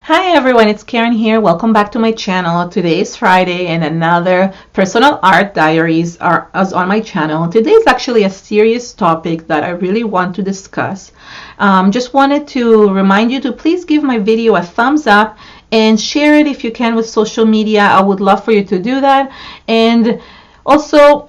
Hi everyone, it's Karen here. Welcome back to my channel. Today is Friday and another personal art diaries is on my channel. Today is actually a serious topic that I really want to discuss. Just wanted to remind you to please give my video a thumbs up and share it if you can with social media. I would love for you to do that. And also,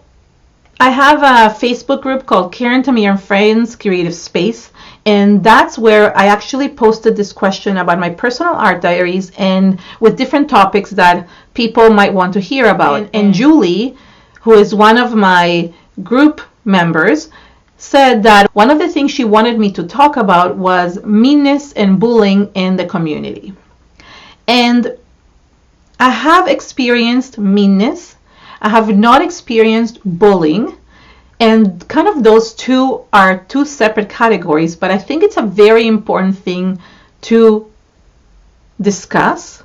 I have a Facebook group called Keren, Tamir and Friends Creative Space. And that's where I actually posted this question about my personal art diaries and with different topics that people might want to hear about. And Julie, who is one of my group members, said that one of the things she wanted me to talk about was meanness and bullying in the community. And I have experienced meanness. I have not experienced bullying. And kind of those two are two separate categories, but I think it's a very important thing to discuss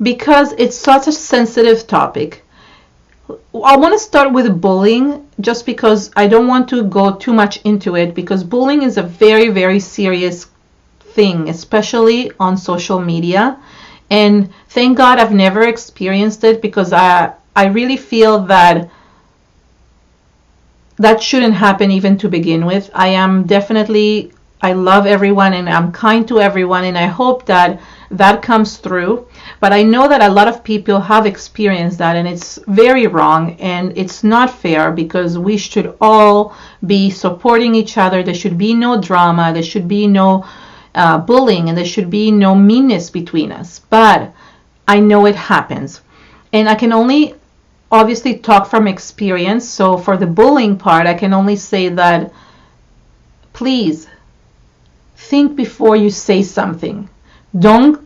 because it's such a sensitive topic. I want to start with bullying just because I don't want to go too much into it because bullying is a very, very serious thing, especially on social media. And thank God I've never experienced it because I really feel that shouldn't happen even to begin with. I love everyone and I'm kind to everyone, and I hope that comes through. But I know that a lot of people have experienced that, and it's very wrong and it's not fair because we should all be supporting each other. There should be no drama, there should be no bullying, and there should be no meanness between us. But I know it happens, and I can only obviously talk from experience. So for the bullying part, I can only say that please think before you say something. Don't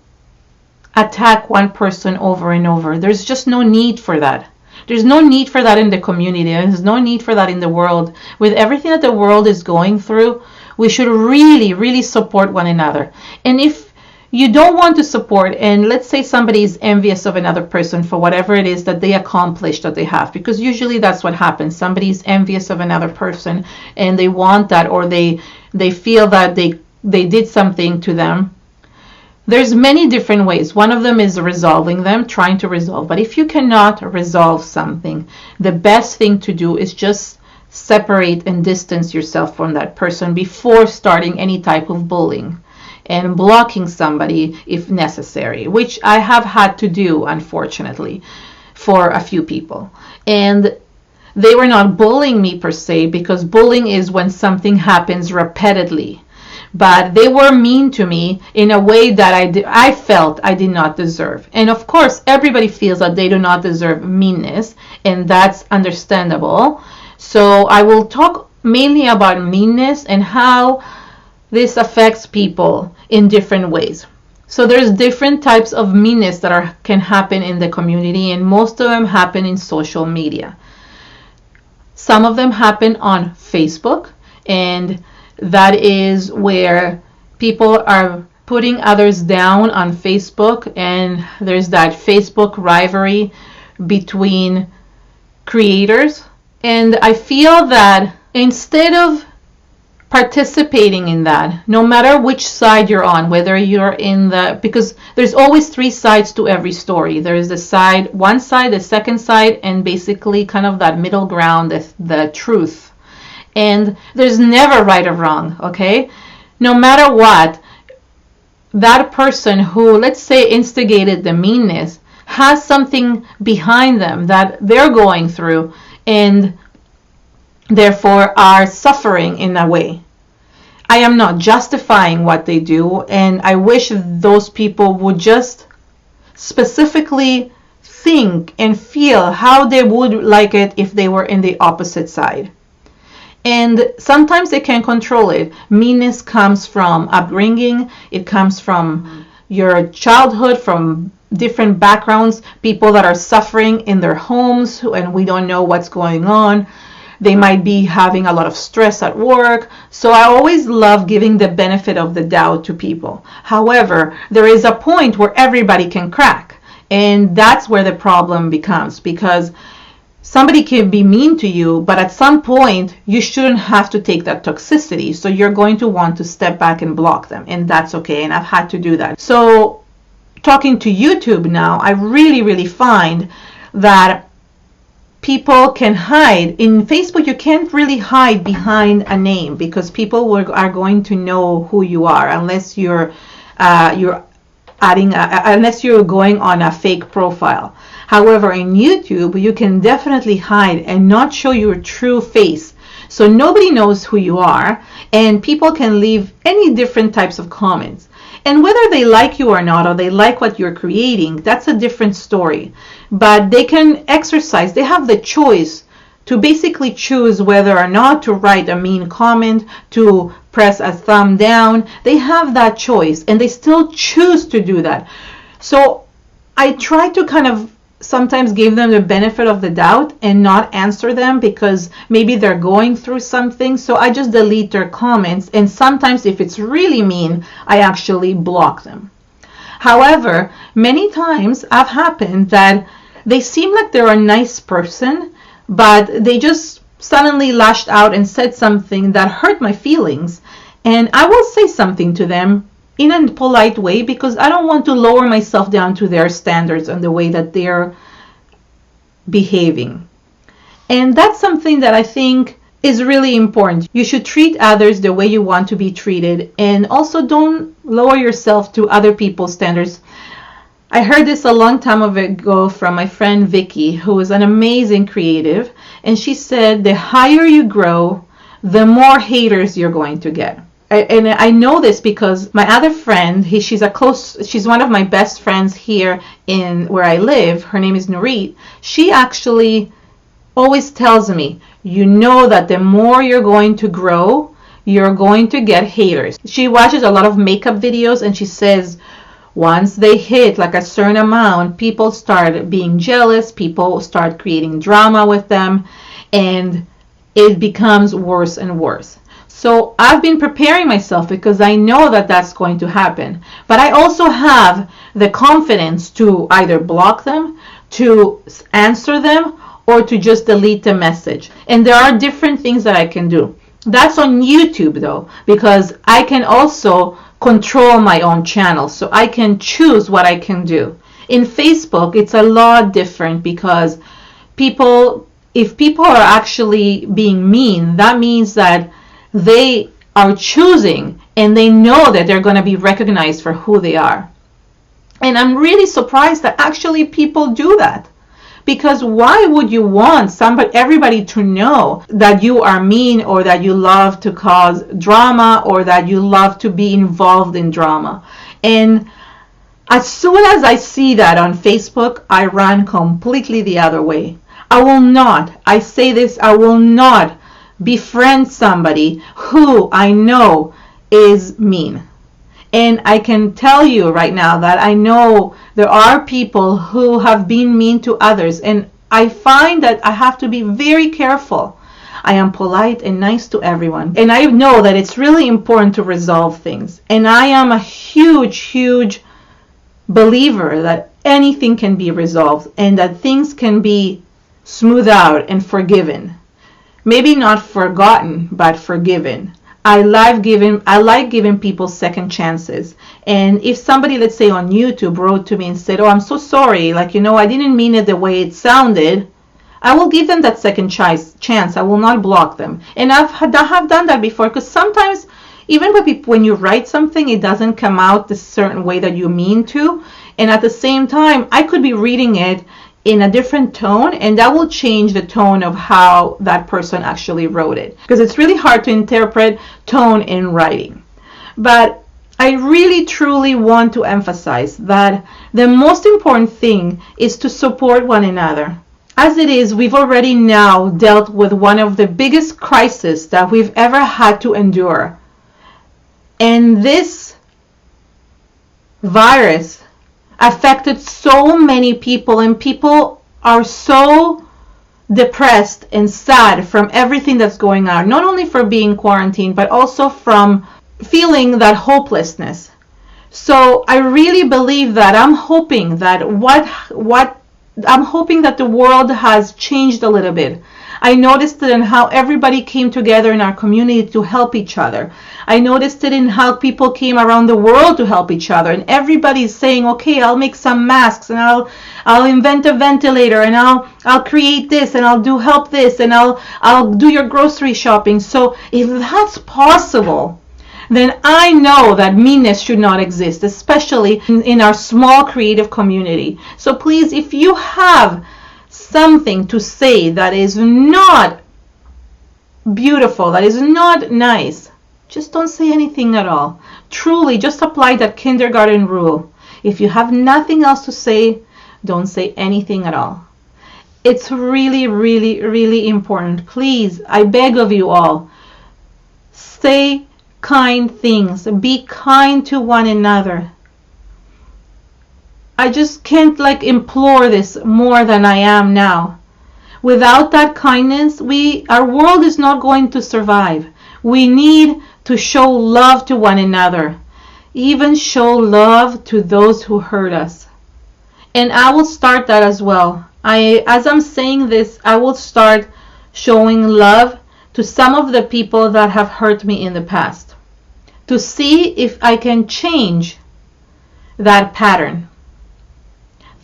attack one person over and over. There's just no need for that. There's no need for that in the community. There's no need for that in the world. With everything that the world is going through, we should really, really support one another. And if you don't want to support, and let's say somebody is envious of another person for whatever it is that they accomplished that they have, because usually that's what happens. Somebody is envious of another person and they want that, or they feel that they did something to them. There's many different ways. One of them is resolving them, trying to resolve. But if you cannot resolve something, the best thing to do is just separate and distance yourself from that person before starting any type of bullying and blocking somebody if necessary, which I have had to do, unfortunately, for a few people. And they were not bullying me per se, because bullying is when something happens repeatedly. But they were mean to me in a way that I felt I did not deserve. And of course, everybody feels that they do not deserve meanness, and that's understandable. So I will talk mainly about meanness and how this affects people in different ways. So there's different types of meanness that can happen in the community, and most of them happen in social media. Some of them happen on Facebook, and that is where people are putting others down on Facebook, and there's that Facebook rivalry between creators. And I feel that instead of participating in that, no matter which side you're on, whether you're in because there's always three sides to every story. There's one side, the second side, and basically kind of that middle ground, the truth. And there's never right or wrong, okay? No matter what, that person who, let's say, instigated the meanness has something behind them that they're going through, and therefore are suffering in a way. I am not justifying what they do, and I wish those people would just specifically think and feel how they would like it if they were in the opposite side. And sometimes they can't control it. Meanness comes from upbringing, it comes from your childhood, from different backgrounds, people that are suffering in their homes and we don't know what's going on. They might be having a lot of stress at work. So I always love giving the benefit of the doubt to people. However, there is a point where everybody can crack. And that's where the problem becomes, because somebody can be mean to you, but at some point you shouldn't have to take that toxicity. So you're going to want to step back and block them. And that's okay. And I've had to do that. So talking to YouTube now, I really find that people can hide. In Facebook, you can't really hide behind a name because people are going to know who you are unless you're unless you're going on a fake profile. However, in YouTube, you can definitely hide and not show your true face. So nobody knows who you are, and people can leave any different types of comments. And whether they like you or not, or they like what you're creating, that's a different story. But they can exercise, they have the choice to basically choose whether or not to write a mean comment, to press a thumb down. They have that choice, and they still choose to do that. So I try to kind of sometimes give them the benefit of the doubt and not answer them because maybe they're going through something. So I just delete their comments, and sometimes if it's really mean, I actually block them. However, many times I've happened that they seem like they're a nice person, but they just suddenly lashed out and said something that hurt my feelings, and I will say something to them in a polite way because I don't want to lower myself down to their standards and the way that they're behaving. And that's something that I think is really important. You should treat others the way you want to be treated, and also don't lower yourself to other people's standards. I heard this a long time ago from my friend Vicky, who is an amazing creative, and she said the higher you grow, the more haters you're going to get. And I know this because my other friend, she's one of my best friends here in where I live. Her name is Nurit. She actually always tells me, you know that the more you're going to grow, you're going to get haters. She watches a lot of makeup videos, and she says once they hit like a certain amount, people start being jealous, people start creating drama with them, and it becomes worse and worse. So I've been preparing myself because I know that that's going to happen. But I also have the confidence to either block them, to answer them, or to just delete the message. And there are different things that I can do. That's on YouTube though, because I can also control my own channel. So I can choose what I can do. In Facebook, it's a lot different because if people are actually being mean, that means that they are choosing and they know that they're going to be recognized for who they are. And I'm really surprised that actually people do that. Because why would you want everybody to know that you are mean, or that you love to cause drama, or that you love to be involved in drama? And as soon as I see that on Facebook, I run completely the other way. I will not befriend somebody who I know is mean. And I can tell you right now that I know there are people who have been mean to others, and I find that I have to be very careful. I am polite and nice to everyone, and I know that it's really important to resolve things. And I am a huge believer that anything can be resolved and that things can be smoothed out and forgiven. Maybe not forgotten, but forgiven. I like giving people second chances. And if somebody, let's say on YouTube, wrote to me and said, oh, I'm so sorry, I didn't mean it the way it sounded, I will give them that second chance. I will not block them. And I have done that before, because sometimes even when you write something, it doesn't come out the certain way that you mean to. And at the same time, I could be reading it in a different tone, and that will change the tone of how that person actually wrote it, because it's really hard to interpret tone in writing. But I really truly want to emphasize that the most important thing is to support one another. As it is, we've already now dealt with one of the biggest crises that we've ever had to endure, and this virus affected so many people, and people are so depressed and sad from everything that's going on, not only for being quarantined, but also from feeling that hopelessness. So I really believe that I'm hoping that the world has changed a little bit. I noticed it in how everybody came together in our community to help each other. I noticed it in how people came around the world to help each other, and everybody's saying, okay, I'll make some masks, and I'll invent a ventilator, and I'll create this, and I'll do help this, and I'll do your grocery shopping. So if that's possible, then I know that meanness should not exist, especially in our small creative community. So please, if you have something to say that is not beautiful, that is not nice, just don't say anything at all. Truly, just apply that kindergarten rule. If you have nothing else to say, don't say anything at all. It's really, really, really important. Please, I beg of you all, say kind things. Be kind to one another. I just can't implore this more than I am now. Without that kindness, our world is not going to survive. We need to show love to one another. Even show love to those who hurt us. And I will start that as well. As I'm saying this, I will start showing love to some of the people that have hurt me in the past, to see if I can change that pattern.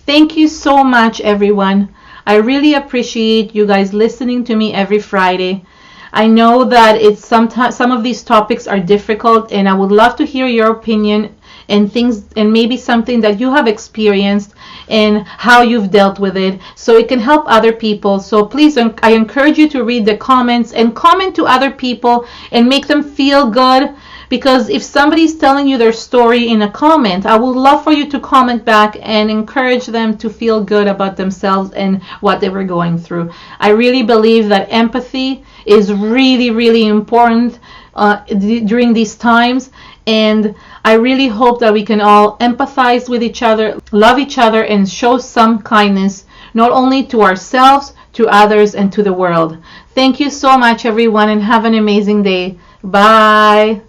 Thank you so much, everyone. I really appreciate you guys listening to me every Friday. I know that some of these topics are difficult, and I would love to hear your opinion and things, and maybe something that you have experienced and how you've dealt with it, so it can help other people. So please, I encourage you to read the comments and comment to other people and make them feel good. Because if somebody's telling you their story in a comment, I would love for you to comment back and encourage them to feel good about themselves and what they were going through. I really believe that empathy is really, really important during these times. And I really hope that we can all empathize with each other, love each other, and show some kindness, not only to ourselves, to others, and to the world. Thank you so much, everyone, and have an amazing day. Bye.